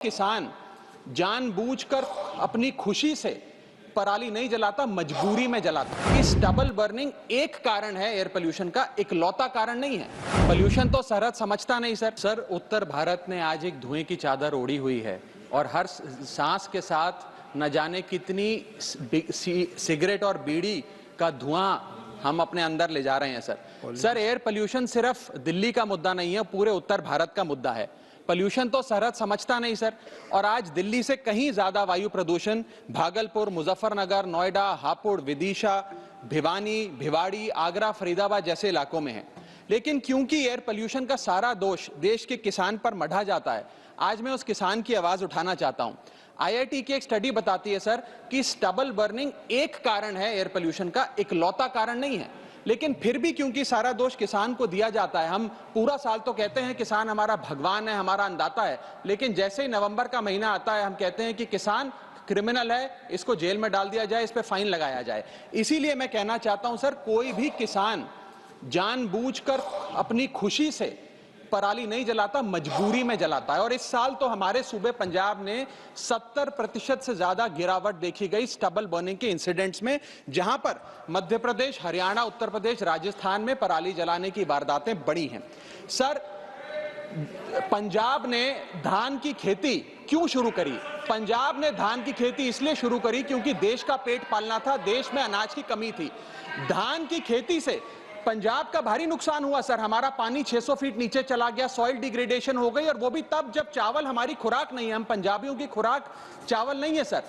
किसान जानबूझकर अपनी खुशी से पराली नहीं जलाता, मजबूरी में जलाता। इस डबल बर्निंग एक कारण है एयर पोल्यूशन का, इकलौता कारण नहीं है। पोल्यूशन तो सरहद समझता नहीं सर। उत्तर भारत ने आज एक धुएं की चादर ओढ़ी हुई है और हर सांस के साथ न जाने कितनी सिगरेट और बीड़ी का धुआं हम अपने अंदर ले जा रहे हैं सर। एयर पोल्यूशन सिर्फ दिल्ली का मुद्दा नहीं है, पूरे उत्तर भारत का मुद्दा है। पोल्यूशन तो सरहद समझता नहीं सर। और आज दिल्ली से कहीं ज्यादा वायु प्रदूषण भागलपुर, मुजफ्फरनगर, नोएडा, हापुड़, विदिशा, भिवानी, भिवाड़ी, आगरा, फरीदाबाद जैसे इलाकों में है। लेकिन क्योंकि एयर पोल्यूशन का सारा दोष देश के किसान पर मढ़ा जाता है, आज मैं उस किसान की आवाज उठाना चाहता हूं। आईआईटी की एक स्टडी बताती है सर कि डबल बर्निंग एक कारण है एयर पोल्यूशन का, इकलौता कारण नहीं है। लेकिन फिर भी क्योंकि सारा दोष किसान को दिया जाता है, हम पूरा साल तो कहते हैं किसान हमारा भगवान है, हमारा अन्नदाता है, लेकिन जैसे ही नवंबर का महीना आता है हम कहते हैं कि किसान क्रिमिनल है, इसको जेल में डाल दिया जाए, इस पे फाइन लगाया जाए। इसीलिए मैं कहना चाहता हूं सर, कोई भी किसान जानबूझकर अपनी खुशी से पराली नहीं जलाता, मजबूरी में जलाता है। और इस साल तो हमारे सूबे पंजाब ने 70% से ज्यादा गिरावट देखी गई डबल बर्निंग के इंसिडेंट्स में, जहां पर मध्य प्रदेश, हरियाणा, उत्तर प्रदेश, राजस्थान में पराली जलाने की वारदातें बढ़ी हैं। सर, पंजाब ने धान की खेती क्यों शुरू करी? पंजाब ने धान की खेती इसलिए शुरू करी क्योंकि देश का पेट पालना था, देश में अनाज की कमी थी। धान की खेती से पंजाब का भारी नुकसान हुआ सर। हमारा पानी 600 फीट नीचे चला गया, सॉइल डिग्रेडेशन हो गई, और वो भी तब जब चावल हमारी खुराक नहीं है। हम पंजाबियों की खुराक चावल नहीं है सर।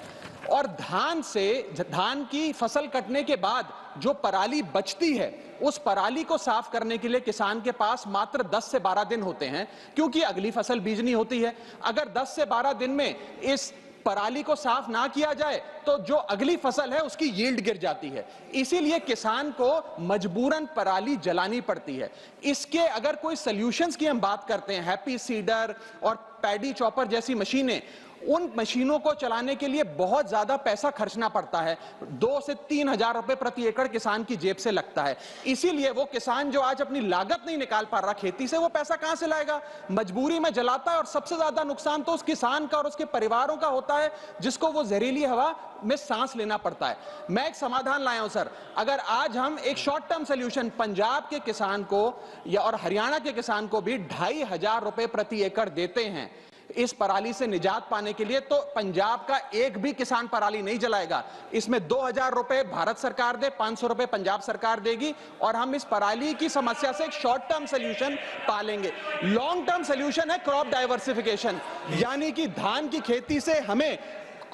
और धान की फसल कटने के बाद जो पराली बचती है, उस पराली को साफ करने के लिए किसान के पास मात्र 10 से 12 दिन होते हैं, क्योंकि अगली फसल बीजनी होती है। अगर 10 से 12 दिन में इस पराली को साफ ना किया जाए तो जो अगली फसल है उसकी यील्ड गिर जाती है। इसीलिए किसान को मजबूरन पराली जलानी पड़ती है। इसके अगर कोई सॉल्यूशंस की हम बात करते हैं, हैप्पी सीडर और पैडी चॉपर जैसी मशीनें, उन मशीनों को चलाने के लिए बहुत ज्यादा पैसा खर्चना पड़ता है। 2 से 3 हजार रुपए प्रति एकड़ किसान की जेब से लगता है। इसीलिए वो किसान जो आज अपनी लागत नहीं निकाल पा रहा खेती से, वो पैसा कहां से लाएगा? मजबूरी में जलाता है। और सबसे ज्यादा नुकसान तो उस किसान का और उसके परिवारों का होता है, जिसको वो जहरीली हवा में सांस लेना पड़ता है। मैं एक समाधान लाया हूं सर। अगर आज हम एक शॉर्ट टर्म सोल्यूशन पंजाब के किसान को या और हरियाणा के किसान को भी 2500 रुपए प्रति एकड़ देते हैं इस पराली से निजात पाने के लिए, तो पंजाब का एक भी किसान पराली नहीं जलाएगा। इसमें 2000 रुपए भारत सरकार दे, 500 रुपए पंजाब सरकार देगी, और हम इस पराली की समस्या से एक शॉर्ट टर्म सोल्यूशन पालेंगे। लॉन्ग टर्म सोल्यूशन है क्रॉप डाइवर्सिफिकेशन, यानी कि धान की खेती से हमें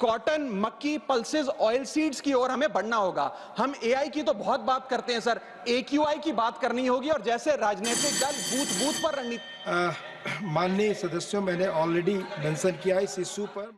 कॉटन, मक्की, पल्सेस, ऑयल सीड्स की ओर हमें बढ़ना होगा। हम एआई की तो बहुत बात करते हैं सर, एक्यूआई की बात करनी होगी। और जैसे राजनीतिक दल बूथ बूथ पर रणनीति माननीय सदस्यों, मैंने ऑलरेडी मेंशन किया इस इश्यू पर।